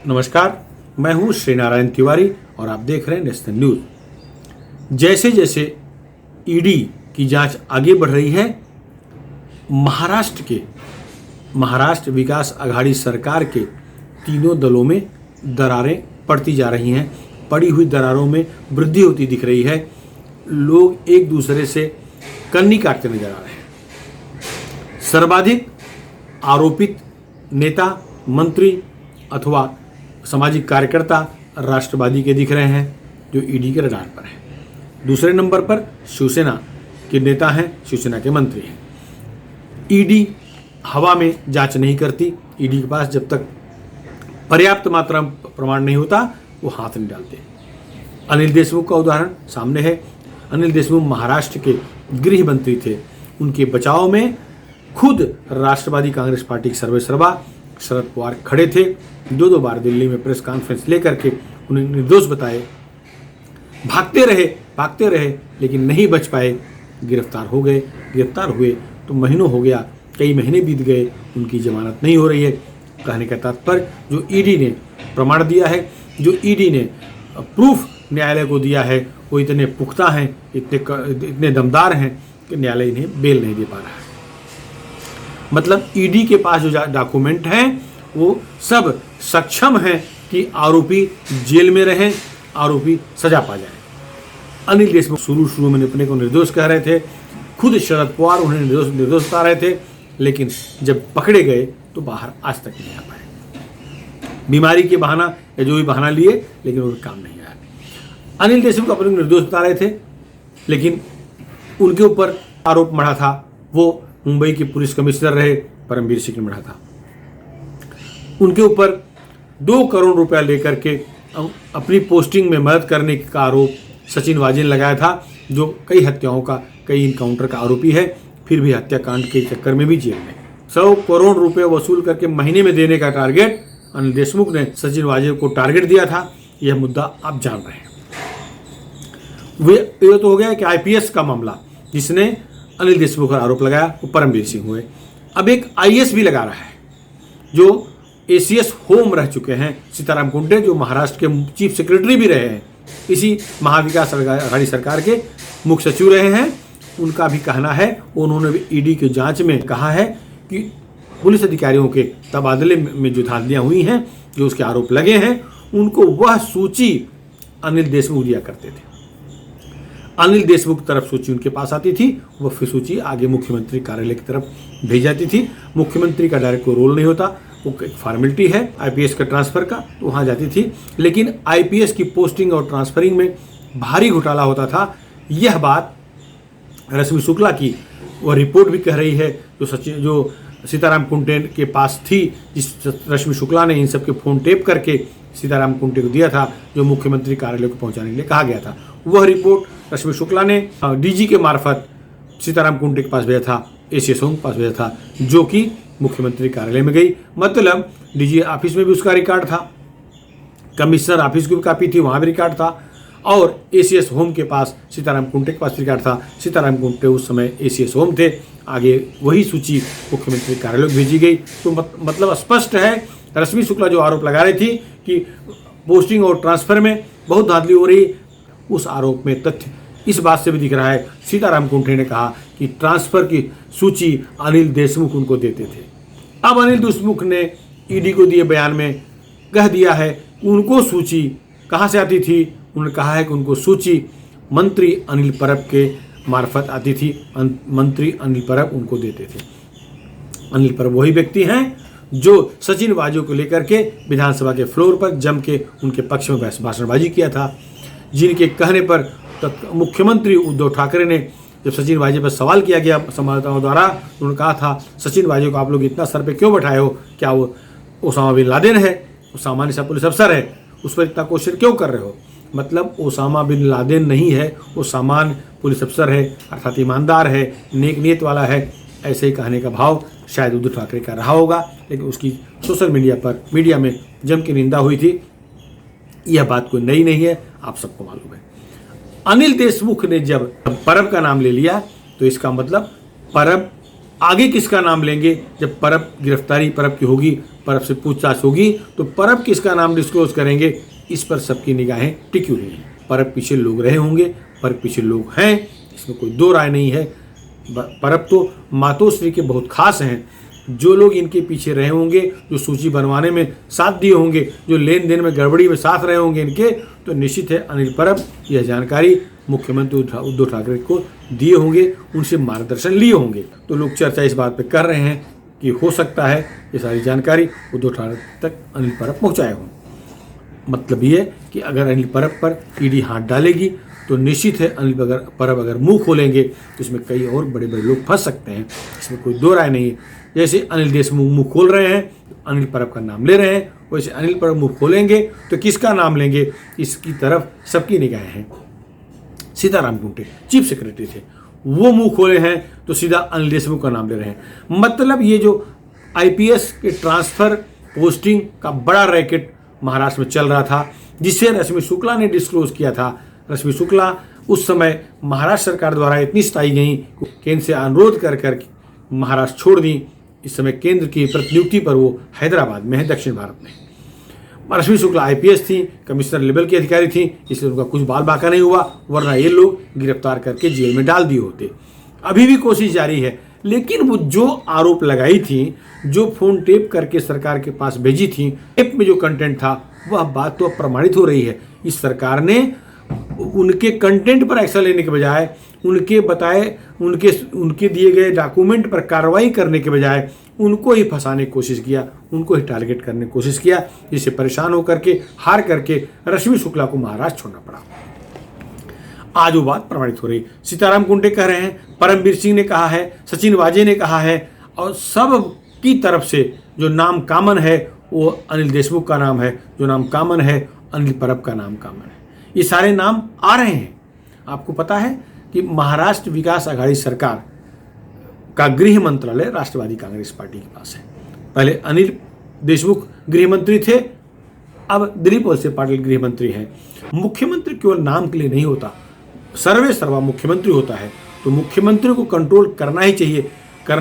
नमस्कार, मैं हूं श्रीनारायण तिवारी और आप देख रहे हैं नेशनल न्यूज। जैसे जैसे ईडी की जांच आगे बढ़ रही है, महाराष्ट्र विकास आघाड़ी सरकार के तीनों दलों में दरारें पड़ती जा रही हैं। पड़ी हुई दरारों में वृद्धि होती दिख रही है। लोग एक दूसरे से कन्नी काटते नजर आ रहे हैं। सर्वाधिक आरोपित नेता, मंत्री अथवा सामाजिक कार्यकर्ता राष्ट्रवादी के दिख रहे हैं, जो ईडी के रडार पर हैं। दूसरे नंबर पर शिवसेना के नेता हैं, शिवसेना के मंत्री हैं। ईडी हवा में जांच नहीं करती। ईडी के पास जब तक पर्याप्त मात्रा में प्रमाण नहीं होता, वो हाथ नहीं डालते। अनिल देशमुख का उदाहरण सामने है। अनिल देशमुख महाराष्ट्र के गृह मंत्री थे। उनके बचाव में खुद राष्ट्रवादी कांग्रेस पार्टी के सर्वेसर्वा शरद पवार खड़े थे। दो बार दिल्ली में प्रेस कॉन्फ्रेंस लेकर के उन्हें निर्दोष बताए। भागते रहे लेकिन नहीं बच पाए, गिरफ्तार हो गए। गिरफ्तार हुए तो महीनों हो गया, कई महीने बीत गए, उनकी जमानत नहीं हो रही है। कहने का तात्पर्य, जो ईडी ने प्रमाण दिया है, जो ईडी ने प्रूफ न्यायालय को दिया है, वो इतने पुख्ता हैं, इतने दमदार हैं कि न्यायालय इन्हें बेल नहीं दे पा रहा है। मतलब ईडी के पास जो डॉक्यूमेंट हैं वो सब सक्षम हैं कि आरोपी जेल में रहें, आरोपी सजा पा जाए। अनिल देशमुख शुरू में अपने को निर्दोष कह रहे थे। खुद शरद पवार उन्हें निर्दोष बता रहे थे, लेकिन जब पकड़े गए तो बाहर आज तक नहीं आ पाए। बीमारी के बहाना या जो भी बहाना लिए, लेकिन वो काम नहीं आया। अनिल देशमुख अपने को निर्दोष बता रहे थे, लेकिन उनके ऊपर आरोप मढ़ा था। वो मुंबई के पुलिस कमिश्नर रहे, परमवीर सिंह ने मढ़ा था। उनके ऊपर 2 करोड़ रुपया लेकर के अपनी पोस्टिंग में मदद करने का आरोप सचिन वाजे ने लगाया था, जो कई हत्याओं का, कई इनकाउंटर का आरोपी है। फिर भी हत्याकांड के चक्कर में भी जेल में। 100 करोड़ रुपए वसूल करके महीने में देने का टारगेट अनिल देशमुख ने सचिन वाजे को टारगेट दिया था। यह मुद्दा आप जान रहे हैं। ये तो हो गया कि आईपीएस का मामला, जिसने अनिल देशमुख पर आरोप लगाया, वो परमवीर सिंह हुए। अब एक आईएएस भी लगा रहा है, जो एसीएस होम रह चुके हैं, सीताराम कुंटे, जो महाराष्ट्र के चीफ सेक्रेटरी भी रहे हैं, इसी महाविकास आघाड़ी सरकार के मुख्य सचिव रहे हैं। उनका भी कहना है, उन्होंने भी ईडी की जांच में कहा है कि पुलिस अधिकारियों के तबादले में जो धांधलियां हुई हैं, जो उसके आरोप लगे हैं, उनको वह सूची अनिल देशमुख दिया करते थे। अनिल देशमुख तरफ सूची उनके पास आती थी, वह फिर सूची आगे मुख्यमंत्री कार्यालय की तरफ भेज जाती थी। मुख्यमंत्री का डायरेक्ट कोई रोल नहीं होता, वो एक फॉर्मेलिटी है आईपीएस का ट्रांसफर का, तो वहाँ जाती थी। लेकिन आईपीएस की पोस्टिंग और ट्रांसफरिंग में भारी घोटाला होता था। यह बात रश्मि शुक्ला की वह रिपोर्ट भी कह रही है, जो सीताराम कुंटे के पास थी, जिस रश्मि शुक्ला ने इन सब के फोन टेप करके सीताराम कुंटे को दिया था, जो मुख्यमंत्री कार्यालय को पहुंचाने के लिए कहा गया था। वह रिपोर्ट रश्मि शुक्ला ने डीजी के मार्फत सीताराम कुंटे के पास भेजा था, एसीएस होम के पास भेजा था, जो कि मुख्यमंत्री कार्यालय में गई। मतलब डीजी ऑफिस में भी उसका रिकॉर्ड था, कमिश्नर ऑफिस की भी कापी थी, वहाँ भी रिकॉर्ड था, और एसीएस होम के पास सीताराम कुंटे के पास रिकॉर्ड था। सीताराम कुंटे उस समय एसीएस होम थे। आगे वही सूची मुख्यमंत्री कार्यालय को भेजी गई। तो मतलब स्पष्ट है, रश्मि शुक्ला जो आरोप लगा रही थी कि पोस्टिंग और ट्रांसफर में बहुत धांधली हो रही, उस आरोप में तथ्य इस बात से भी दिख रहा है। सीताराम कुंटे ने कहा कि ट्रांसफर की सूची अनिल देशमुख उनको देते थे। अब अनिल देशमुख ने ईडी को दिए बयान में कह दिया है, उनको सूची कहाँ से आती थी। उन्होंने कहा है कि उनको सूची मंत्री अनिल परब के मार्फत आती थी, मंत्री अनिल परब उनको देते थे। अनिल परब वही व्यक्ति हैं जो सचिन वाजे को लेकर के विधानसभा के फ्लोर पर जम के उनके पक्ष में भाषणबाजी किया था, जिनके कहने पर मुख्यमंत्री उद्धव ठाकरे ने, जब सचिन वाजे पर सवाल किया गया संवाददाताओं द्वारा, उन्होंने कहा था, सचिन वाजे को आप लोग इतना सर पे क्यों बैठाए हो, क्या वो ओसामा बिन लादेन है, वो सामान्य सा पुलिस अफसर है, उस पर इतना क्वेश्चन क्यों कर रहे हो। मतलब ओसामा बिन लादेन नहीं है, वो सामान्य पुलिस अफसर है, अर्थात ईमानदार है, नेक नीयत वाला है। ऐसे ही कहने का भाव शायद उद्धव ठाकरे का रहा होगा, लेकिन उसकी सोशल मीडिया में जम की निंदा हुई थी। यह बात कोई नई नहीं है, आप सबको मालूम है। अनिल देशमुख ने जब परब का नाम ले लिया, तो इसका मतलब परब आगे किसका नाम लेंगे? जब परब गिरफ्तारी परब की होगी, परब से पूछताछ होगी, तो परब किसका नाम डिस्क्लोज करेंगे, इस पर सबकी निगाहें टिकी हुई हैं। परब पीछे लोग रहे होंगे, परब पीछे लोग हैं, इसमें कोई दो राय नहीं है। परब तो मातोश्री के बहुत खास हैं। जो लोग इनके पीछे रहे होंगे, जो सूची बनवाने में साथ दिए होंगे, जो लेन देन में गड़बड़ी में साथ रहे होंगे इनके, तो निश्चित है अनिल परब यह जानकारी मुख्यमंत्री उद्धव ठाकरे को दिए होंगे, उनसे मार्गदर्शन लिए होंगे। तो लोग चर्चा इस बात पे कर रहे हैं कि हो सकता है ये सारी जानकारी उद्धव ठाकरे तक अनिल परब पहुँचाए हों। मतलब ये कि अगर अनिल परब पर ईडी हाथ डालेगी तो निश्चित है अनिल परब अगर मुंह खोलेंगे तो इसमें कई और बड़े बड़े लोग फंस सकते हैं, इसमें कोई दो राय नहीं है। जैसे अनिल देशमुख मुंह खोल रहे हैं, अनिल परब का नाम ले रहे हैं, वैसे अनिल परब मुंह खोलेंगे तो किसका नाम लेंगे, इसकी तरफ सबकी निगाहें हैं। सीताराम कुंटे चीफ सेक्रेटरी थे, वो मुंह खोले हैं तो सीधा अनिल देशमुख का नाम ले रहे हैं। मतलब ये जो आईपीएस के ट्रांसफर पोस्टिंग का बड़ा रैकेट महाराष्ट्र में चल रहा था, जिसे रश्मि शुक्ला ने डिस्क्लोज किया था। रश्मि शुक्ला उस समय महाराष्ट्र सरकार द्वारा इतनी सताई गई, केंद्र से अनुरोध कर महाराष्ट्र छोड़ दी। इस समय केंद्र की प्रतिनियुक्ति पर वो हैदराबाद में है, दक्षिण भारत में। रश्मि शुक्ला आईपीएस थी, कमिश्नर लेवल की अधिकारी थी, इसलिए उनका कुछ बाल बाका नहीं हुआ, वरना ये लोग गिरफ्तार करके जेल में डाल दिए होते। अभी भी कोशिश जारी है, लेकिन वो जो आरोप लगाई थी, जो फोन टेप करके सरकार के पास भेजी थी, टेप में जो कंटेंट था, वह बात तो अब प्रमाणित हो रही है। इस सरकार ने उनके कंटेंट पर एक्शन लेने के बजाय, उनके दिए गए डॉक्यूमेंट पर कार्रवाई करने के बजाय उनको ही फंसाने की कोशिश किया, उनको ही टारगेट करने की कोशिश किया, जिससे परेशान होकर के हार करके रश्मि शुक्ला को महाराष्ट्र छोड़ना पड़ा। आज वो बात प्रमाणित हो रही। सीताराम कुंटे कह रहे हैं, परमवीर सिंह ने कहा है, सचिन वाजे ने कहा है, और सब की तरफ से जो नाम कॉमन है वो अनिल देशमुख का नाम है, जो नाम कॉमन है अनिल परब का नाम कॉमन है। ये सारे नाम आ रहे हैं। आपको पता है कि महाराष्ट्र विकास आघाड़ी सरकार का गृह मंत्रालय राष्ट्रवादी कांग्रेस पार्टी के पास है। पहले अनिल देशमुख गृह मंत्री थे, अब दिलीप वलसे पाटिल गृह मंत्री हैं। मुख्यमंत्री केवल नाम के लिए नहीं होता, सर्वे सर्वा मुख्यमंत्री होता है, तो मुख्यमंत्री को कंट्रोल करना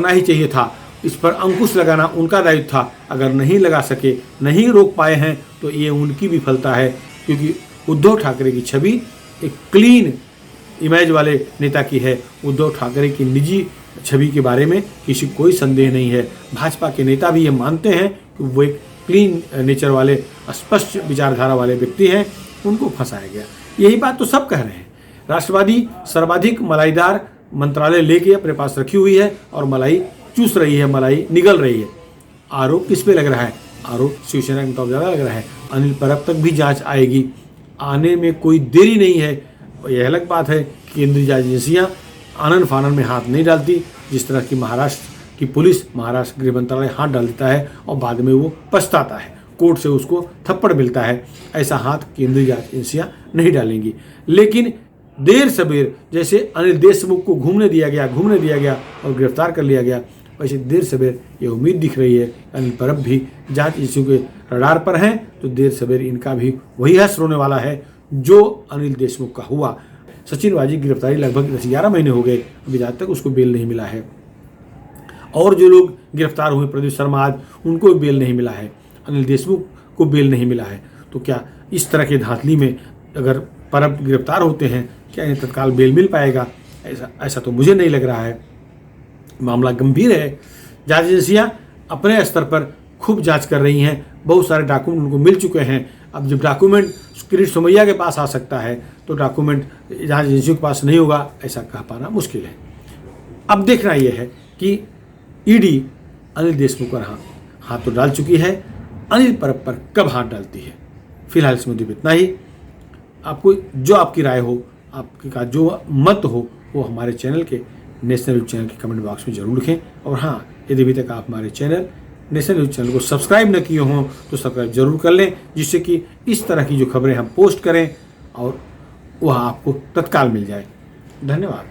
ही चाहिए था। इस पर अंकुश लगाना उनका दायित्व था। अगर नहीं लगा सके, नहीं रोक पाए हैं, तो ये उनकी विफलता है, क्योंकि उद्धव ठाकरे की छवि एक क्लीन इमेज वाले नेता की है। उद्धव ठाकरे की निजी छवि के बारे में किसी कोई संदेह नहीं है। भाजपा के नेता भी ये मानते हैं कि वो एक क्लीन नेचर वाले, स्पष्ट विचारधारा वाले व्यक्ति हैं, उनको फंसाया गया। यही बात तो सब कह रहे हैं। राष्ट्रवादी सर्वाधिक मलाईदार मंत्रालय लेके अपने पास रखी हुई है और मलाई चूस रही है, मलाई निगल रही है। आरोप किस पे लग रहा है? आरोप शिवसेना के मुताबिक ज़्यादा लग रहा है। अनिल परब तक भी जांच आएगी, आने में कोई देरी नहीं है। यह अलग बात है कि केंद्रीय जांच एजेंसियां आनन फानन में हाथ नहीं डालती, जिस तरह की महाराष्ट्र की पुलिस, महाराष्ट्र गृह मंत्रालय हाथ डाल देता है और बाद में वो पछताता है, कोर्ट से उसको थप्पड़ मिलता है। ऐसा हाथ केंद्रीय जांच एजेंसियां नहीं डालेंगी। लेकिन देर सबेर, जैसे अनिल देशमुख को घूमने दिया गया और गिरफ्तार कर लिया गया, वैसे देर सवेर ये उम्मीद दिख रही है अनिल परब भी जांच एजेंसियों के रडार पर हैं, तो देर सवेर इनका भी वही हश्र होने वाला है जो अनिल देशमुख का हुआ। सचिन वाजे की गिरफ्तारी लगभग 10-11 महीने हो गए, अभी आज तक उसको बेल नहीं मिला है। और जो लोग गिरफ्तार हुए, प्रदीप शर्मा आज, उनको भी बेल नहीं मिला है, अनिल देशमुख को बेल नहीं मिला है। तो क्या इस तरह के धांधली में अगर परब गिरफ्तार होते हैं, क्या इन्हें तत्काल बेल मिल पाएगा? ऐसा तो मुझे नहीं लग रहा है। मामला गंभीर है। जांच एजेंसियां अपने स्तर पर खूब जांच कर रही हैं, बहुत सारे डॉक्यूमेंट उनको मिल चुके हैं। अब जब डॉक्यूमेंट किरीट सोमैया के पास आ सकता है, तो डॉक्यूमेंट जांच एजेंसियों के पास नहीं होगा, ऐसा कह पाना मुश्किल है। अब देखना यह है कि ईडी अनिल देशमुख पर हाथ तो डाल चुकी है, अनिल परब पर कब हाथ डालती है। फिलहाल इस मुद्दे पर इतना ही। आपको जो आपकी राय हो, आपका जो मत हो, वो हमारे चैनल के नेशनल न्यूज़ चैनल के कमेंट बॉक्स में जरूर लिखें। और हाँ, यदि अभी तक आप हमारे चैनल नेशनल न्यूज़ चैनल को सब्सक्राइब न किए हों तो सब्सक्राइब जरूर कर लें, जिससे कि इस तरह की जो खबरें हम पोस्ट करें और वह आपको तत्काल मिल जाए। धन्यवाद।